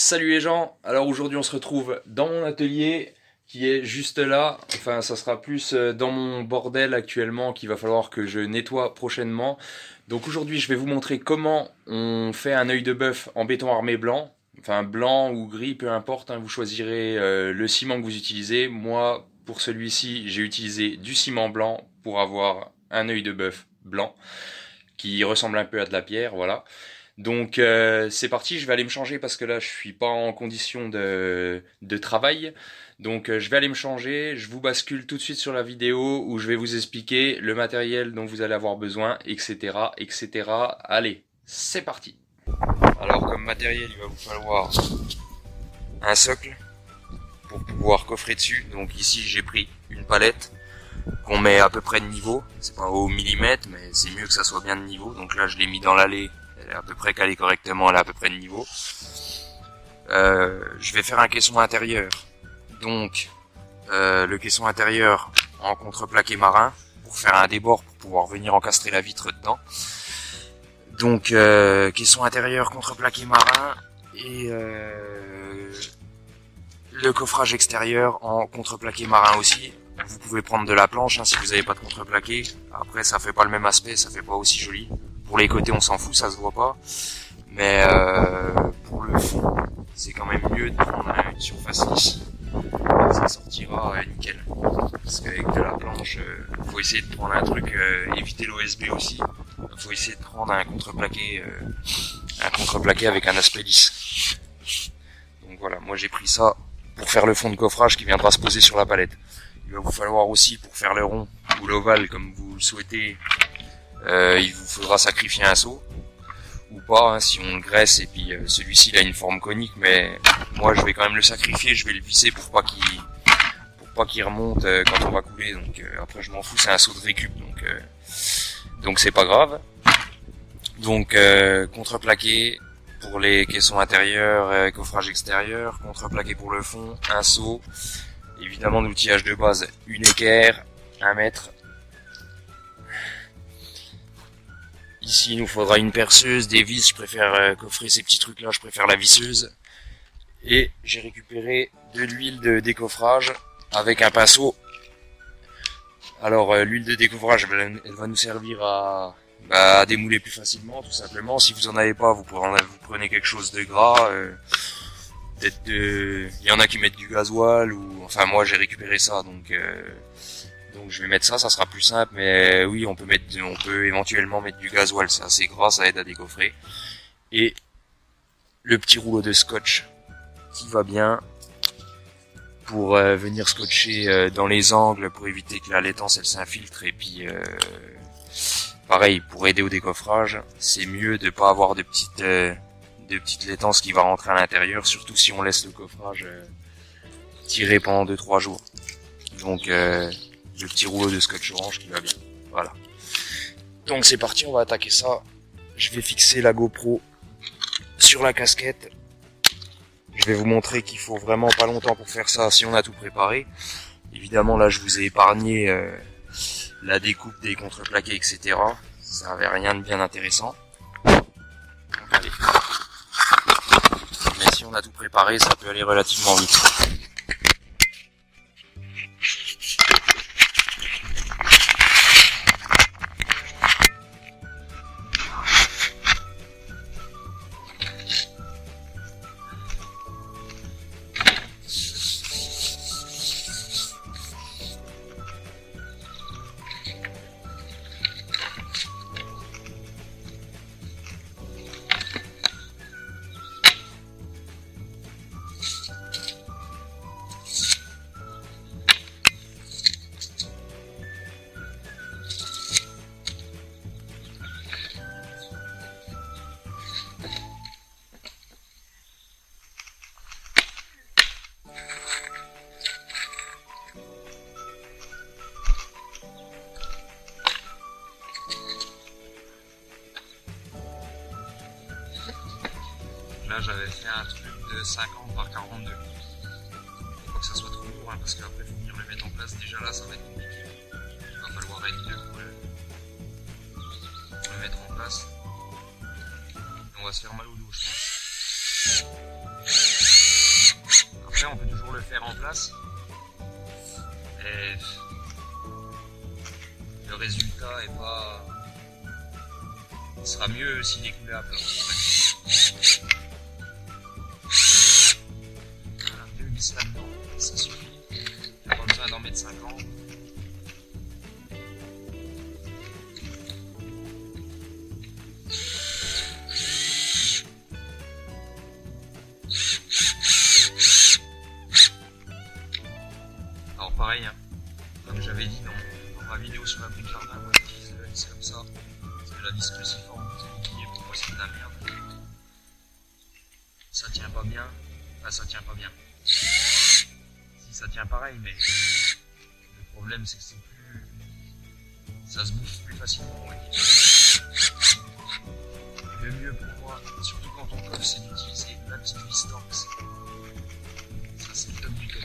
Salut les gens, alors aujourd'hui on se retrouve dans mon atelier qui est juste là, enfin ça sera plus dans mon bordel actuellement qu'il va falloir que je nettoie prochainement. Donc aujourd'hui je vais vous montrer comment on fait un œil de bœuf en béton armé blanc, enfin blanc ou gris peu importe, hein, vous choisirez le ciment que vous utilisez. Moi pour celui-ci j'ai utilisé du ciment blanc pour avoir un œil de bœuf blanc qui ressemble un peu à de la pierre, voilà. Donc c'est parti, je vais aller me changer parce que là je suis pas en condition de travail. Donc je vais aller me changer, je vous bascule tout de suite sur la vidéo où je vais vous expliquer le matériel dont vous allez avoir besoin, etc. etc. Allez, c'est parti. Alors comme matériel il va vous falloir un socle pour pouvoir coffrer dessus. Donc ici j'ai pris une palette qu'on met à peu près de niveau, c'est pas au millimètre mais c'est mieux que ça soit bien de niveau. Donc là je l'ai mis dans l'allée. Elle est à peu près calée correctement, elle est à peu près de niveau. Je vais faire un caisson intérieur. Donc, le caisson intérieur en contreplaqué marin pour faire un débord pour pouvoir venir encastrer la vitre dedans. Donc, caisson intérieur contreplaqué marin et le coffrage extérieur en contreplaqué marin aussi. Vous pouvez prendre de la planche hein, si vous n'avez pas de contreplaqué. Après, ça fait pas le même aspect, ça fait pas aussi joli. Pour les côtés, on s'en fout, ça se voit pas. Mais pour le fond, c'est quand même mieux de prendre une surface lisse. Ça sortira nickel. Parce qu'avec de la planche, faut essayer de prendre un truc, éviter l'OSB aussi. Faut essayer de prendre un contreplaqué avec un aspect lisse. Donc voilà, moi j'ai pris ça pour faire le fond de coffrage qui viendra se poser sur la palette. Il va vous falloir aussi pour faire le rond ou l'ovale comme vous le souhaitez. Il vous faudra sacrifier un seau ou pas hein, si on le graisse et puis celui-ci il a une forme conique mais moi je vais quand même le sacrifier, je vais le visser pour pas qu'il remonte quand on va couler. Donc après je m'en fous, c'est un seau de récup donc c'est pas grave. Donc contreplaqué pour les caissons intérieurs, coffrage extérieur, contreplaqué pour le fond, un seau, évidemment l'outillage de base, une équerre, 1 mètre. Ici, il nous faudra une perceuse, des vis, je préfère coffrer ces petits trucs-là, je préfère la visseuse. Et j'ai récupéré de l'huile de décoffrage avec un pinceau. Alors, l'huile de décoffrage, elle va nous servir à démouler plus facilement, tout simplement. Si vous en avez pas, vous prenez quelque chose de gras. Il y en a qui mettent du gasoil, ou enfin moi j'ai récupéré ça, donc je vais mettre ça sera plus simple, mais oui, on peut éventuellement mettre du gasoil, c'est assez gras, ça aide à décoffrer. Et le petit rouleau de scotch qui va bien pour venir scotcher dans les angles pour éviter que la laitance elle s'infiltre. Et puis pareil, pour aider au décoffrage, c'est mieux de pas avoir de petites laitances qui va rentrer à l'intérieur, surtout si on laisse le coffrage tirer pendant 2-3 jours. Donc le petit rouleau de scotch orange qui va bien. Voilà. Donc c'est parti, on va attaquer ça. Je vais fixer la GoPro sur la casquette. Je vais vous montrer qu'il faut vraiment pas longtemps pour faire ça si on a tout préparé. Évidemment là je vous ai épargné la découpe des contreplaqués, etc. Ça avait rien de bien intéressant. Donc, allez. Mais si on a tout préparé, ça peut aller relativement vite. Là j'avais fait un truc de 50 par 42. Faut pas que ça soit trop lourd hein, parce qu'après il faut venir le mettre en place. Déjà là ça va être compliqué. Il va falloir être deux pour le mettre en place. Et on va se faire mal au dos je pense. Après, on peut toujours le faire en place. Et le résultat est pas... Il sera mieux s'il est coulé à plat. Voilà, 2 vis là-dedans, ça suffit. Il n'y a pas besoin d'en mettre 50. Alors pareil, hein, comme j'avais dit dans ma vidéo sur la de jardin, moi j'utilise la vis comme ça, parce que la vis cruciforme, vous avez oublié, pour moi c'est de la merde. Ça tient pas bien, enfin ça tient pas bien. Si ça tient pareil, mais le problème c'est que c'est plus... ça se bouffe plus facilement. Ouais. Le mieux pour moi, surtout quand on coffre, c'est d'utiliser la petite vis Torx. Ça c'est le top du top.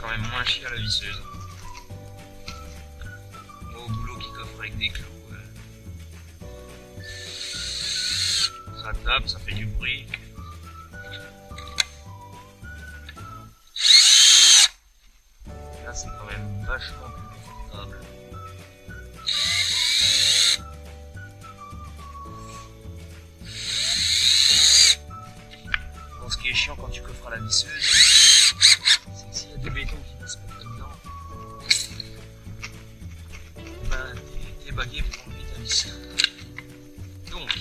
Quand même moins chier à la visseuse. Moi au boulot qui coffre avec des clous, ça tape, ça fait du bruit. Là c'est quand même vachement plus confortable. Bon, ce qui est chiant quand tu coffres à la visseuse, s'il y a du béton qui va se mettre là-dedans, ben t'es bagué pour enlever ta vis. Donc,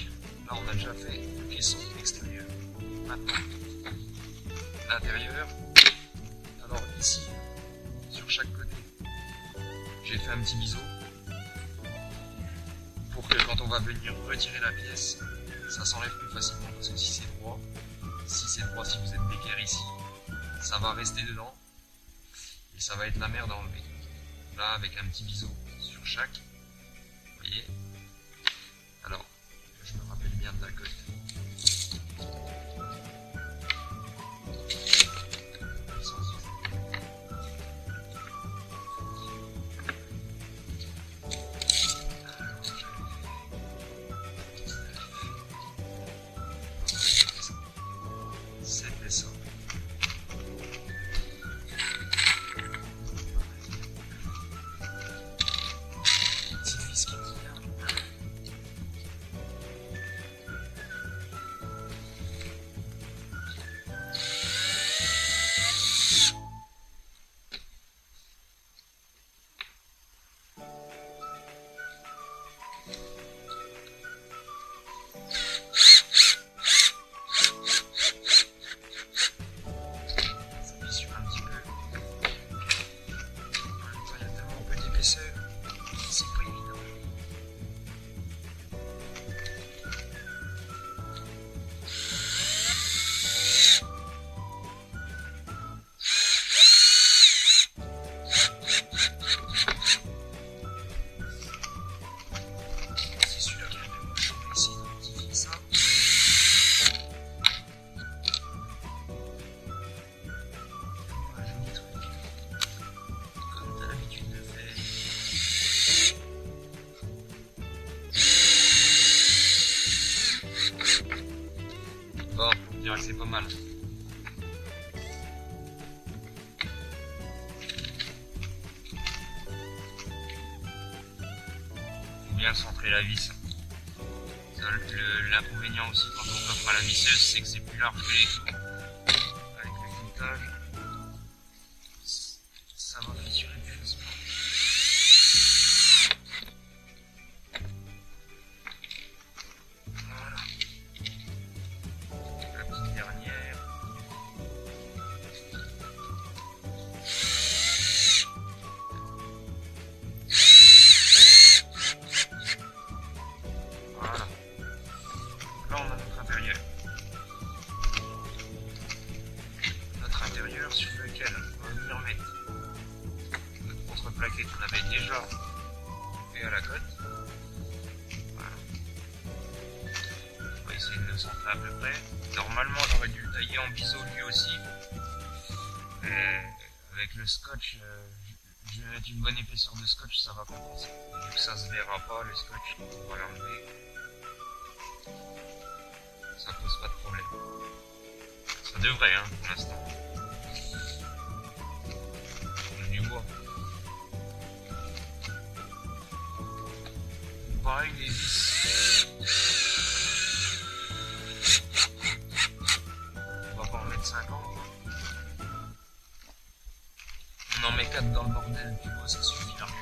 là on a déjà fait le caisson extérieur. Maintenant, l'intérieur. Alors ici, sur chaque côté, j'ai fait un petit biseau pour que quand on va venir retirer la pièce, ça s'enlève plus facilement, parce que si c'est droit, si vous êtes d'équerre ici, ça va rester dedans. Et ça va être la merde à enlever. Là, avec un petit biseau sur chaque. Vous voyez. Alors, je me rappelle bien de la cote. C'était ça. C'est pas évident. C'est celui-là qui a fait moche. On va essayer de rectifier ça. Un joli truc. Comme t'as l'habitude de faire. Bon, on dirait que c'est pas mal. Faut bien centrer la vis. L'inconvénient aussi quand on coffre à la visseuse, c'est que c'est plus large que les clous. Avec le foutage, ça va fissurer plus facilement. Voilà. La petite dernière. est en biseau lui aussi. Avec le scotch, je vais mettre une bonne épaisseur de scotch, ça va compenser. Vu que ça se verra pas, le scotch, on va l'enlever. Ça pose pas de problème. Ça devrait, hein, pour l'instant. Je du bois. Pareil, les vis. On va pas en mettre 50. On en met 4 dans le bordel, tu vois, ça suffit largement.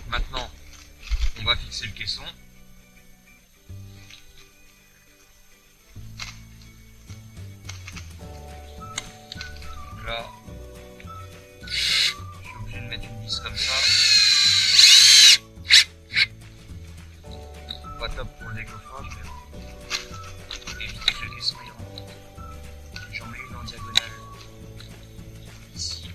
Maintenant, on va fixer le caisson. Donc là, je suis obligé de mettre une vis comme ça. Pas top pour le décoffrage, mais bon. Pour éviter que le caisson y rentre. J'en mets une en diagonale. Ici.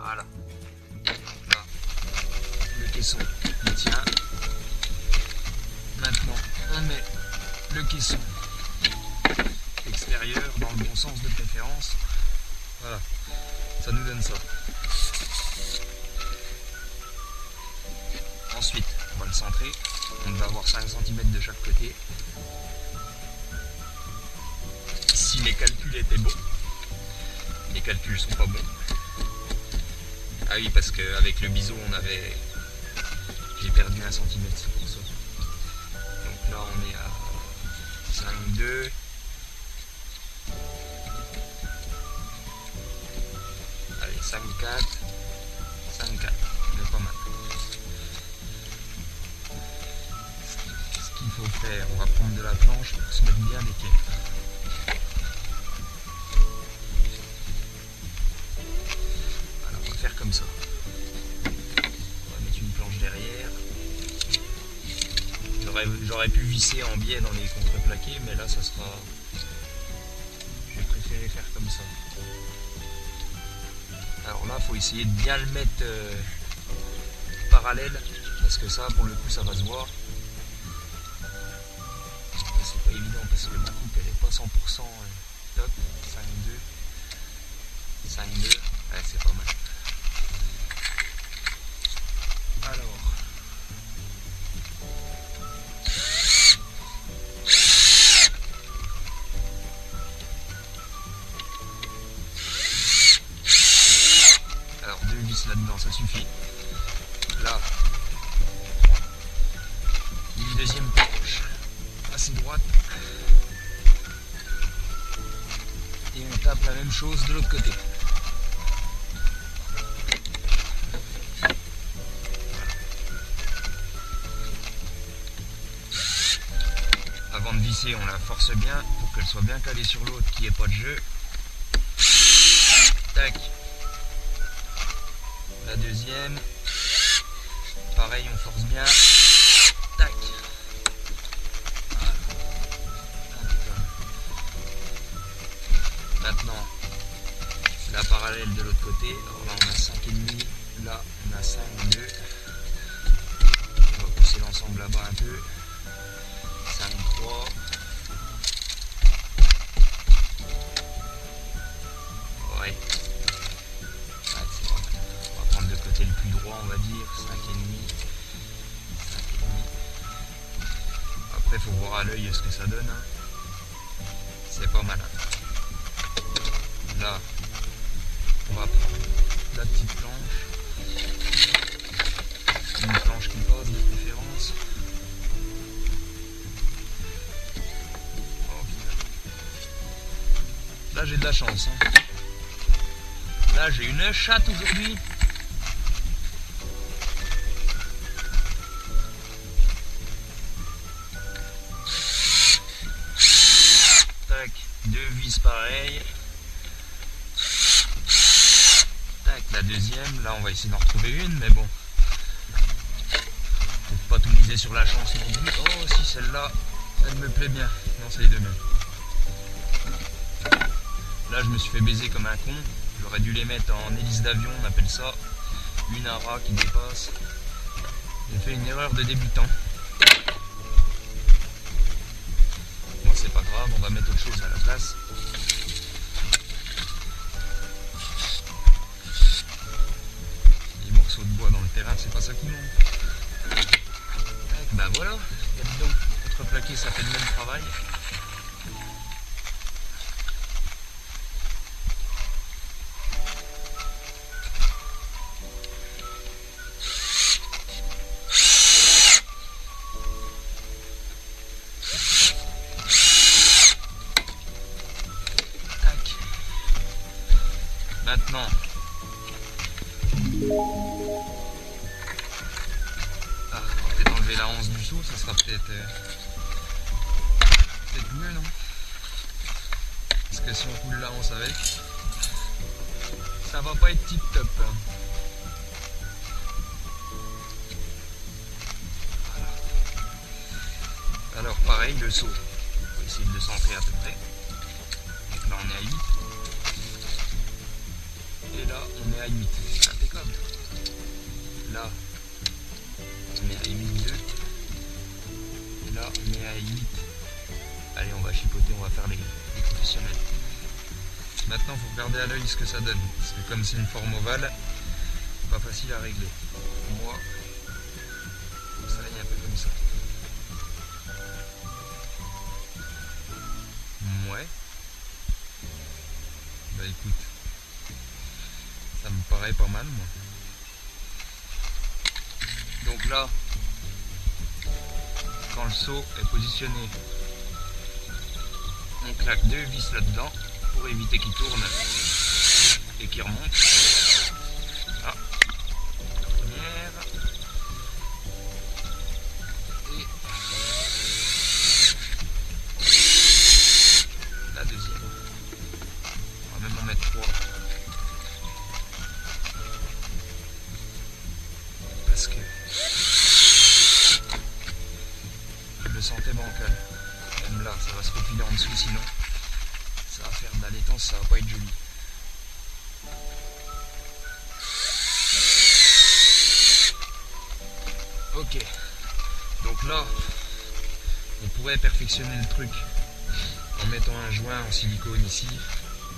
Voilà. Donc là, le caisson il tient. Maintenant, on met le caisson extérieur dans le bon sens de préférence. Voilà, ça nous donne ça. Ensuite, on va le centrer. On va avoir 5 cm de chaque côté. Si les calculs étaient bons, les calculs sont pas bons. Ah oui, parce qu'avec le biseau, j'ai perdu 1 cm, c'est pour ça. Donc là, on est à 5,2. Allez, 5,4. 5,4. On est pas mal. Ce qu'il faut faire, on va prendre de la planche pour se mettre bien d'équerre. Faire comme ça. On va mettre une planche derrière. J'aurais pu visser en biais dans les contreplaqués, mais là ça sera. J'ai préféré faire comme ça. Alors là, il faut essayer de bien le mettre parallèle, parce que ça, pour le coup, ça va se voir. C'est pas évident parce que ma coupe elle est pas 100% top. 5,2. 5,2. Ouais, c'est pas mal. Alors 2 vis là-dedans, ça suffit. Là, une deuxième planche assez droite. Et on tape la même chose de l'autre côté. Avant de visser, on la force bien pour qu'elle soit bien calée sur l'autre, qu'il n'y ait pas de jeu. Tac. La deuxième. Pareil, on force bien. Tac. Voilà. Maintenant, la parallèle de l'autre côté. Alors là, on a 5,5. Là, on a 5,2. On va pousser l'ensemble là-bas un peu. 5,3. Ouais. C'est pas mal. On va prendre le côté le plus droit, on va dire. 5,5. 5,5. Après, il faut voir à l'œil ce que ça donne. Hein. C'est pas mal. Hein. Là, on va prendre la petite planche. Une planche qui passe de préférence. Là j'ai de la chance. Hein. Là j'ai une chatte aujourd'hui. Tac, 2 vis pareilles. Tac, la deuxième. Là on va essayer d'en retrouver une, mais bon. Peut-être pas tout miser sur la chance non plus. Oh si, celle-là, elle me plaît bien. Non, c'est les deux mêmes. Là je me suis fait baiser comme un con. J'aurais dû les mettre en hélice d'avion, on appelle ça. Une ara qui dépasse. J'ai fait une erreur de débutant. Bon, c'est pas grave, on va mettre autre chose à la place. Les morceaux de bois dans le terrain, c'est pas ça qui manque. Ben voilà, donc contreplaqué, ça fait le même travail. Maintenant, peut-être enlever la hanse du seau, ça sera peut-être mieux, non? Parce que si on coule la hanse avec, ça va pas être tip top. Hein. Voilà. Alors pareil, le seau, on va essayer de le centrer à peu près. Donc là on est à 8. Et là, on est à 8. C'est impeccable. Là, on est à 8,2. Et là, on est à 8. Allez, on va chipoter, on va faire les professionnels. Maintenant, il faut regarder à l'œil ce que ça donne. Parce que comme c'est une forme ovale, pas facile à régler. Moi, ça est un peu comme ça. Ouais. Bah écoute. Ça me paraît pas mal, moi. Donc là, quand le seau est positionné, on claque 2 vis là-dedans pour éviter qu'il tourne et qu'il remonte. Ah, la première. Et la deuxième. On va même en mettre 3. Parce que je le sentais bancal. Même là, ça va se faufiler en dessous, sinon ça va faire de la laitance, ça va pas être joli. Ok, donc là, on pourrait perfectionner le truc en mettant un joint en silicone ici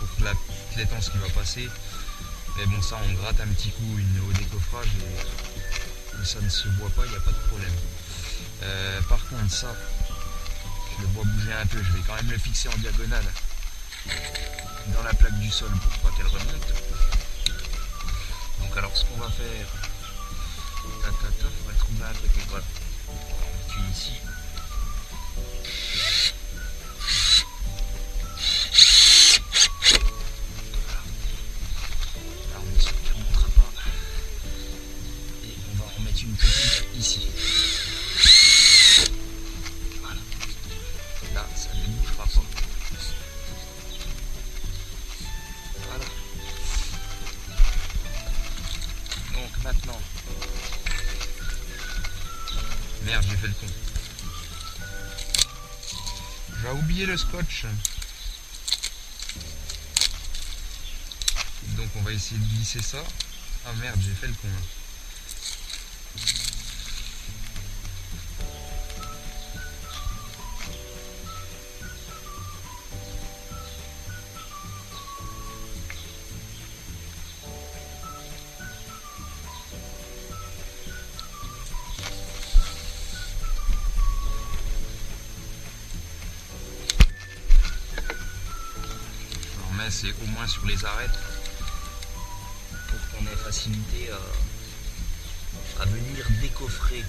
pour que la petite laitance qui va passer. Mais bon, ça on gratte un petit coup au décoffrage et ça ne se voit pas, il n'y a pas de problème. Par contre, ça, je le vois bouger un peu, je vais quand même le fixer en diagonale dans la plaque du sol pour pas qu'elle remonte. Donc alors ce qu'on va faire, on va trouver un truc, voilà. On met ici. Là on est sûr qu'il ne remontera pas. Et on va en mettre une petite ici. Voilà. Là ça ne bougera pas. Voilà. Donc maintenant. Merde, j'ai fait le con. J'ai oublié le scotch. Donc on va essayer de glisser ça. Ah merde, j'ai fait le con. C'est au moins sur les arêtes pour qu'on ait facilité à venir décoffrer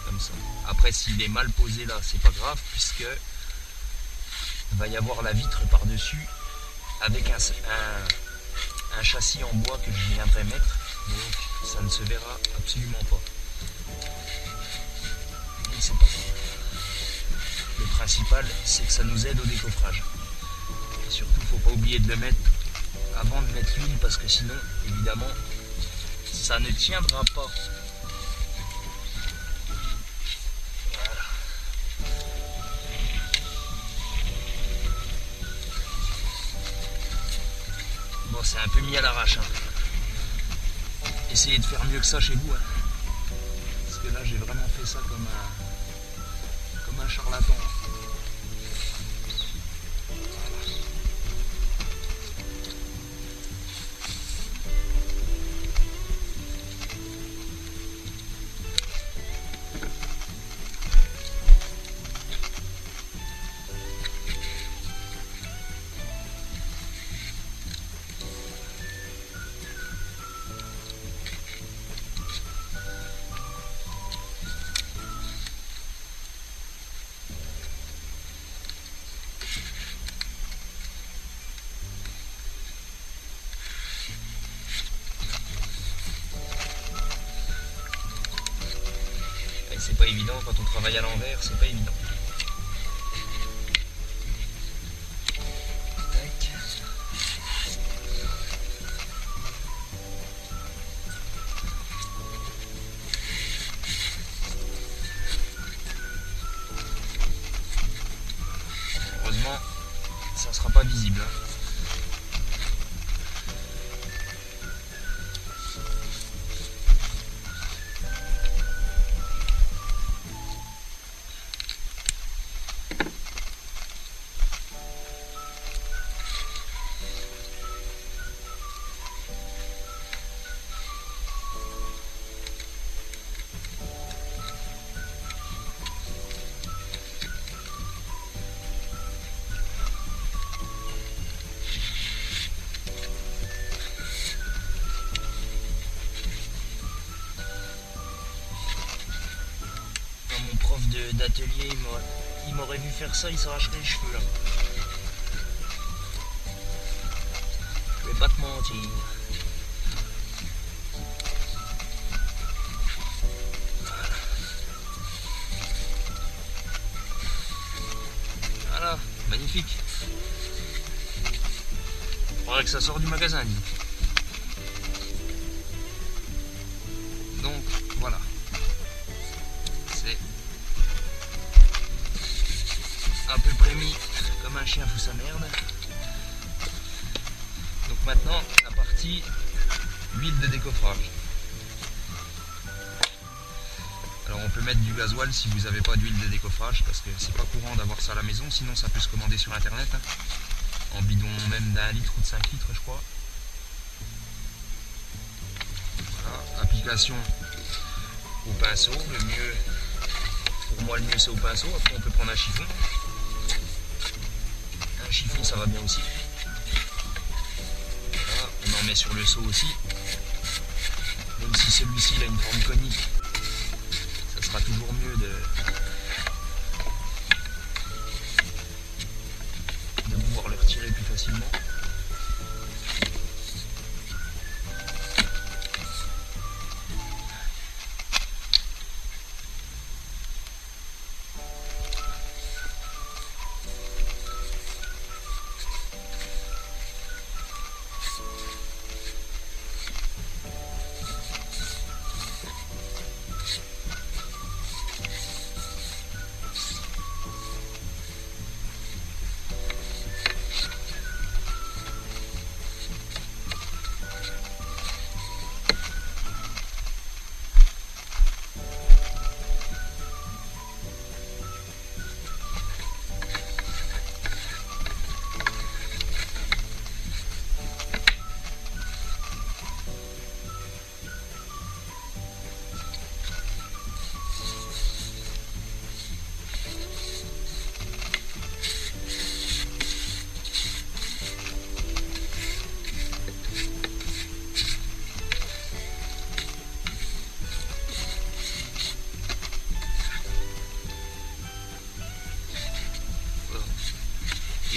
comme ça. Après, s'il est mal posé là, c'est pas grave, puisque il va y avoir la vitre par-dessus avec un châssis en bois que je viendrai mettre, donc ça ne se verra absolument pas. Donc c'est pas grave. Le principal, c'est que ça nous aide au décoffrage. Et surtout, faut pas oublier de le mettre avant de mettre l'huile, parce que sinon, évidemment, ça ne tiendra pas. Voilà. Bon, c'est un peu mis à l'arrache. Hein. Essayez de faire mieux que ça chez vous. Hein. Parce que là, j'ai vraiment fait ça comme un charlatan. C'est pas évident quand on travaille à l'envers, c'est pas évident. Tac. Heureusement, ça sera pas visible. Hein. D'atelier, il m'aurait vu faire ça, il s'arracherait les cheveux là. Je vais pas te mentir. Voilà, magnifique. Faudrait que ça sorte du magasin, dis. Donc voilà. C'est à peu près mis comme un chien fout sa merde. Donc maintenant la partie huile de décoffrage. Alors on peut mettre du gasoil si vous n'avez pas d'huile de décoffrage, parce que c'est pas courant d'avoir ça à la maison, sinon ça peut se commander sur internet, hein, en bidon même d'1 litre ou de 5 litres je crois. Voilà, application au pinceau, le mieux, pour moi le mieux c'est au pinceau, après on peut prendre un chiffon. Un chiffon ça va bien aussi. Voilà, on en met sur le seau aussi. Même si celui-ci a une forme conique, ça sera toujours mieux de pouvoir le retirer plus facilement.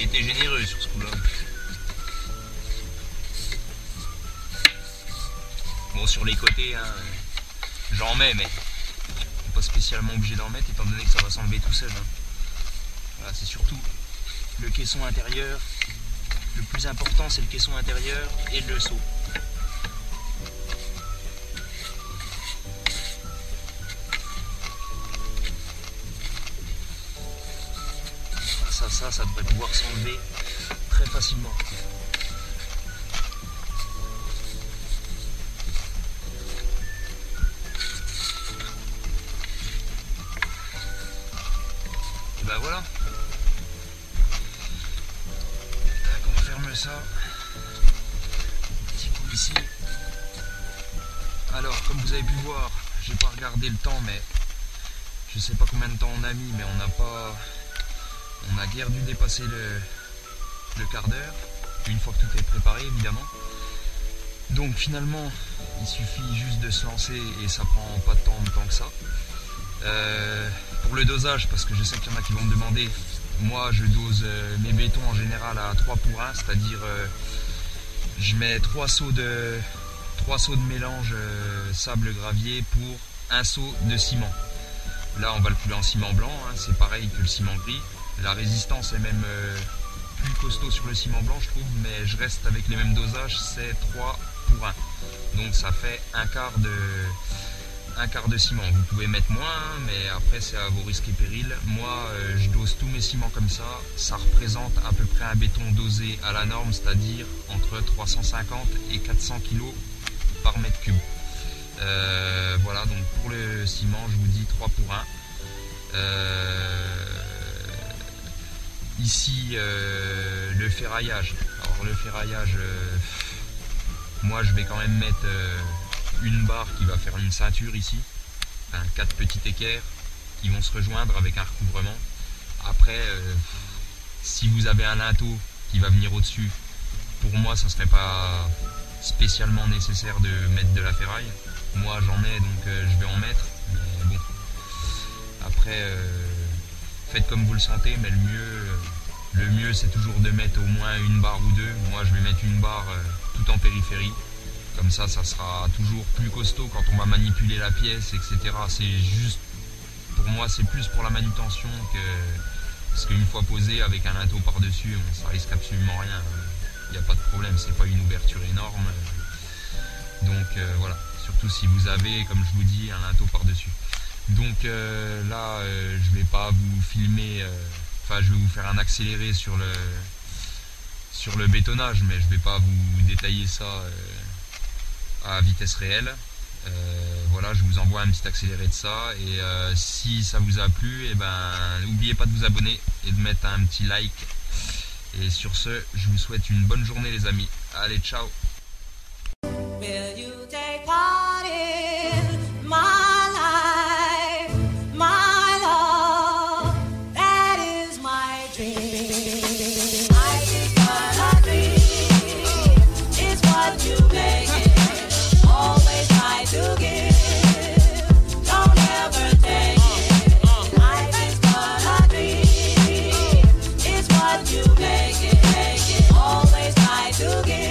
été généreux sur ce coup-là. Bon, sur les côtés, hein, j'en mets, mais pas spécialement obligé d'en mettre étant donné que ça va s'enlever tout seul. Hein. Voilà, c'est surtout le caisson intérieur. Le plus important, c'est le caisson intérieur et le seau. Ça devrait pouvoir s'enlever très facilement. Et ben voilà. On ferme ça. Petit coup ici. Alors, comme vous avez pu voir, j'ai pas regardé le temps, mais je sais pas combien de temps on a mis, mais on a guère dû dépasser le quart d'heure, une fois que tout est préparé évidemment. Donc finalement, il suffit juste de se lancer et ça prend pas tant de temps que ça. Pour le dosage, parce que je sais qu'il y en a qui vont me demander, moi je dose mes bétons en général à 3 pour 1, c'est-à-dire je mets 3 seaux de mélange sable-gravier pour un seau de ciment. Là on va le couler en ciment blanc, hein, c'est pareil que le ciment gris. La résistance est même plus costaud sur le ciment blanc je trouve, mais je reste avec les mêmes dosages, c'est 3 pour 1. Donc ça fait un quart de ciment. Vous pouvez mettre moins, hein, mais après c'est à vos risques et périls. Moi je dose tous mes ciments comme ça, ça représente à peu près un béton dosé à la norme, c'est-à-dire entre 350 et 400 kg par mètre cube. Voilà, donc pour le ciment je vous dis 3 pour 1. Ici le ferraillage. Alors le ferraillage, moi je vais quand même mettre une barre qui va faire une ceinture ici, enfin 4 petits équerres qui vont se rejoindre avec un recouvrement. Après si vous avez un linteau qui va venir au-dessus, pour moi ça serait pas spécialement nécessaire de mettre de la ferraille. Moi j'en ai donc je vais en mettre, mais bon, après faites comme vous le sentez, mais le mieux c'est toujours de mettre au moins une barre ou deux. Moi je vais mettre une barre tout en périphérie, comme ça sera toujours plus costaud quand on va manipuler la pièce, etc. C'est juste, pour moi c'est plus pour la manutention que, parce qu'une fois posé avec un linteau par dessus, ça risque absolument rien, il n'y a pas de problème, c'est pas une ouverture énorme, donc voilà, surtout si vous avez, comme je vous dis, un linteau par dessus. Donc là je vais pas vous filmer, enfin je vais vous faire un accéléré sur le bétonnage, mais je vais pas vous détailler ça à vitesse réelle. Voilà, je vous envoie un petit accéléré de ça, et si ça vous a plu, et ben n'oubliez pas de vous abonner et de mettre un petit like. Et sur ce, je vous souhaite une bonne journée les amis. Allez, ciao. Will you take part in my life, my love? That is my dream. I is what a dream. It's what you make it. Always try to give. Don't ever take it. Life is but a dream. It's what you make it. Always try to give.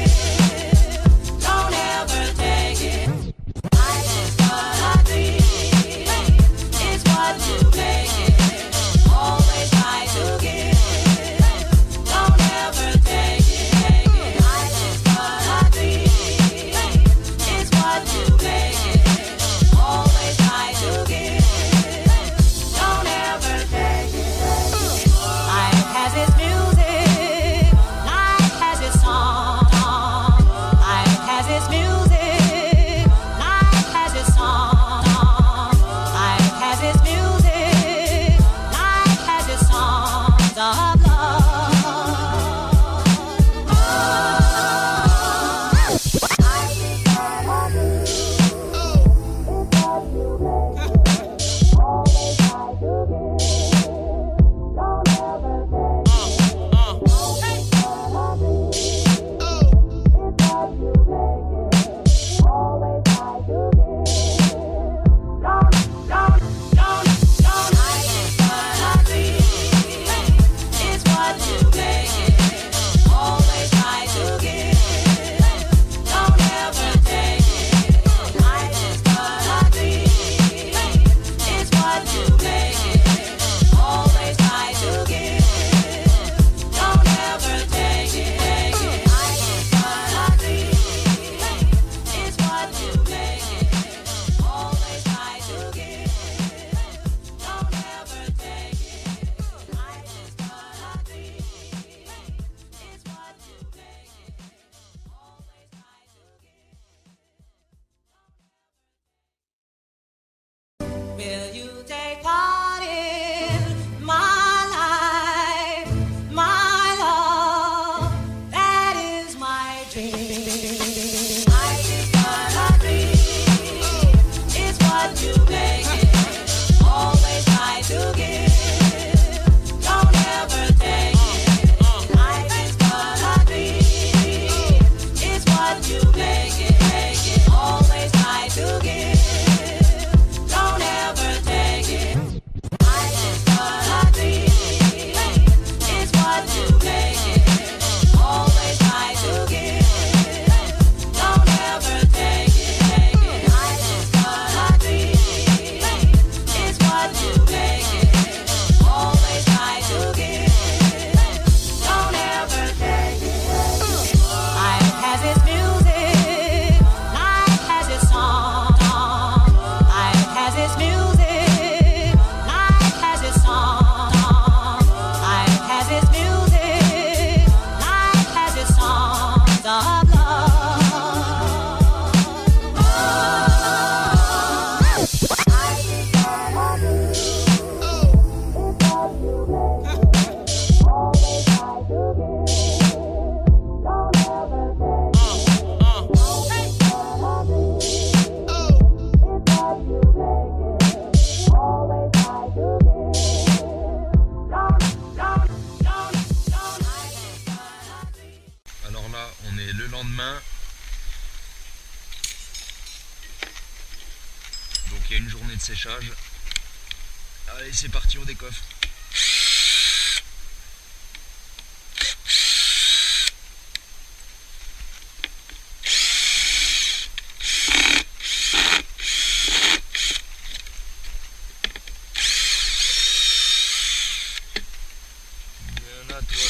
demain. Donc il y a une journée de séchage. Allez, c'est parti, on décoffre. Bien à toi.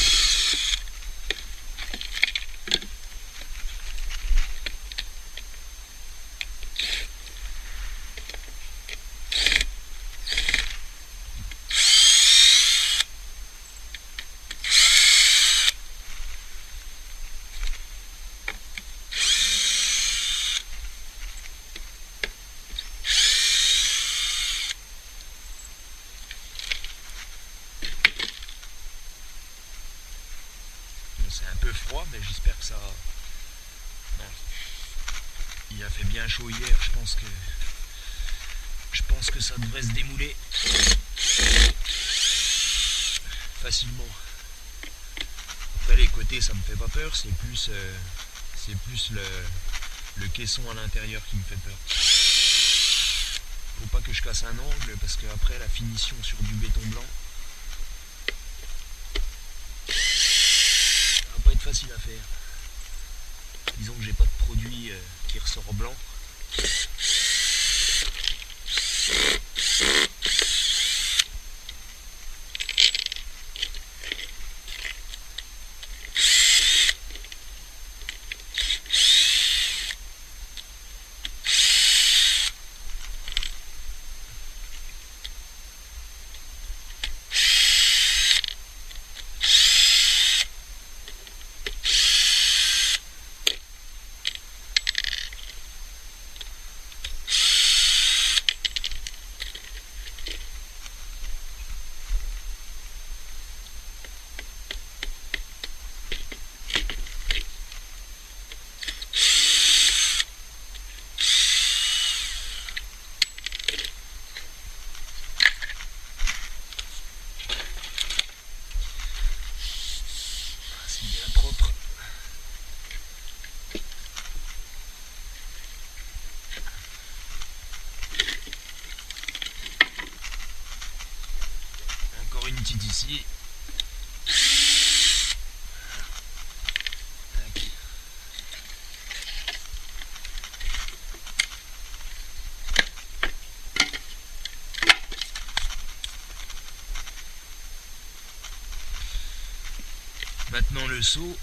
C'est un peu froid, mais j'espère que ça... Non. Il a fait bien chaud hier, je pense que ça devrait se démouler facilement. Après les côtés ça me fait pas peur, c'est plus le caisson à l'intérieur qui me fait peur. Faut pas que je casse un angle parce que après la finition sur du béton blanc, être facile à faire. Disons que j'ai pas de produit qui ressort blanc. Encore une petite ici. Tac. Maintenant le seau.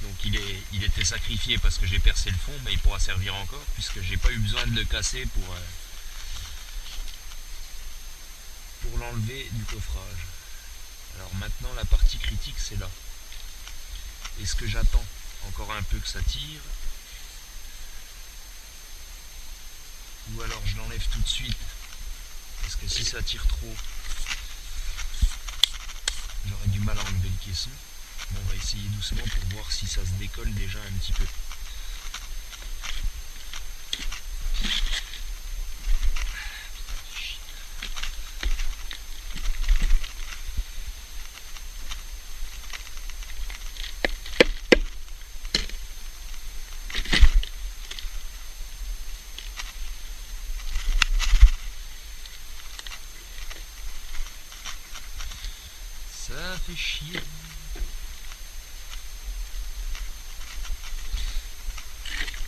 Donc il était sacrifié parce que j'ai percé le fond, mais il pourra servir encore puisque j'ai pas eu besoin de le casser pour l'enlever du coffrage. Alors maintenant la partie critique c'est là. Est-ce que j'attends encore un peu que ça tire ou alors je l'enlève tout de suite parce que si ça tire trop j'aurais du mal à enlever le caisson. Bon, on va essayer doucement pour voir si ça se décolle déjà un petit peu. Ça fait chier.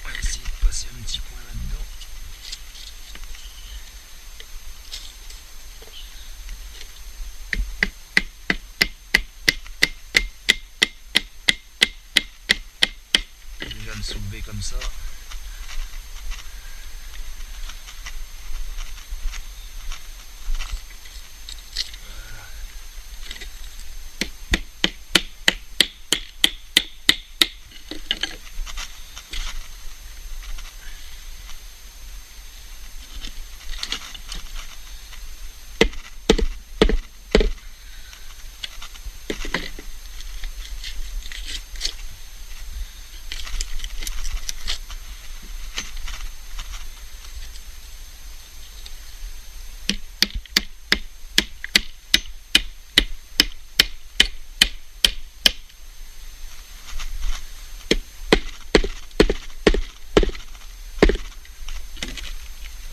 On va essayer de passer un petit coin là-dedans. Déjà le soulever comme ça.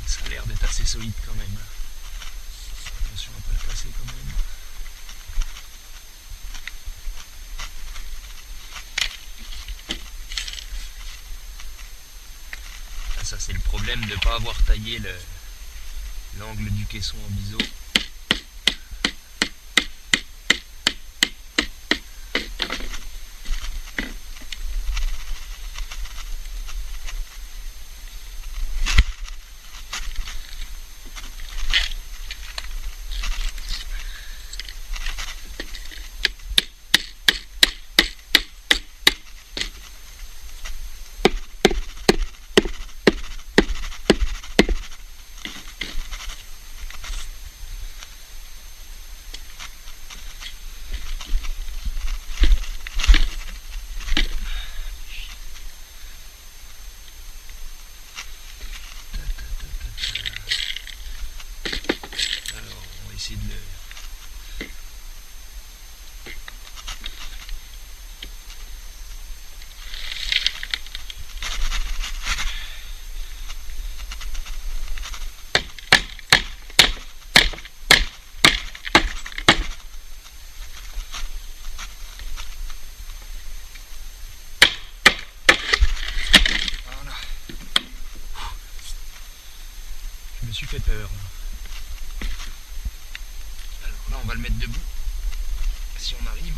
Ça a l'air d'être assez solide quand même. Attention à pas le casser quand même. Ah, ça c'est le problème de ne pas avoir taillé l'angle du caisson en biseau. Essayer de le... Voilà. Je me suis fait peur. Là on va le mettre debout, si on arrive.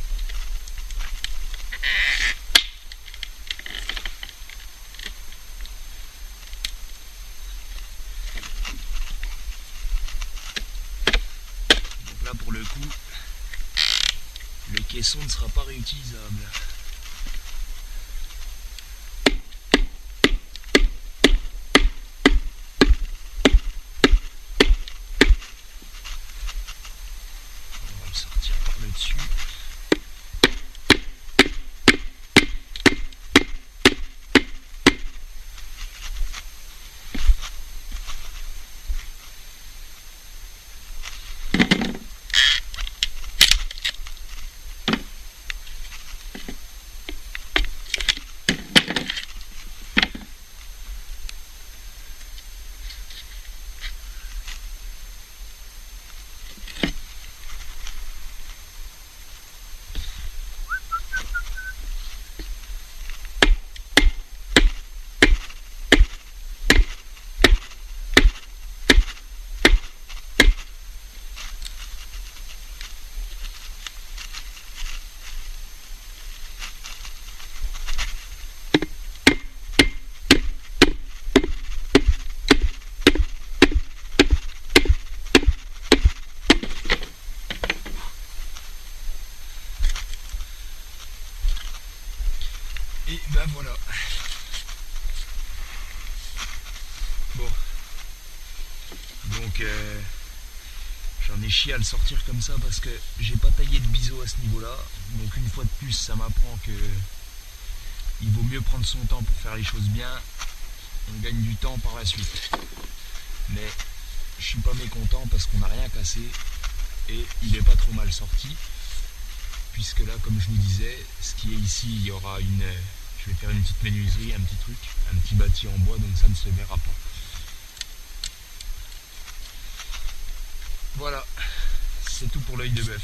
Donc là pour le coup, le caisson ne sera pas réutilisable. Sortir par le dessus. Et ben voilà. Bon. Donc j'en ai chié à le sortir comme ça parce que j'ai pas taillé de biseau à ce niveau-là. Donc une fois de plus, ça m'apprend que il vaut mieux prendre son temps pour faire les choses bien. On gagne du temps par la suite. Mais je suis pas mécontent parce qu'on n'a rien cassé et il est pas trop mal sorti. Puisque là, comme je vous disais, ce qui est ici, il y aura une... Je vais faire une petite menuiserie, un petit truc, un petit bâti en bois, donc ça ne se verra pas. Voilà, c'est tout pour l'œil de bœuf.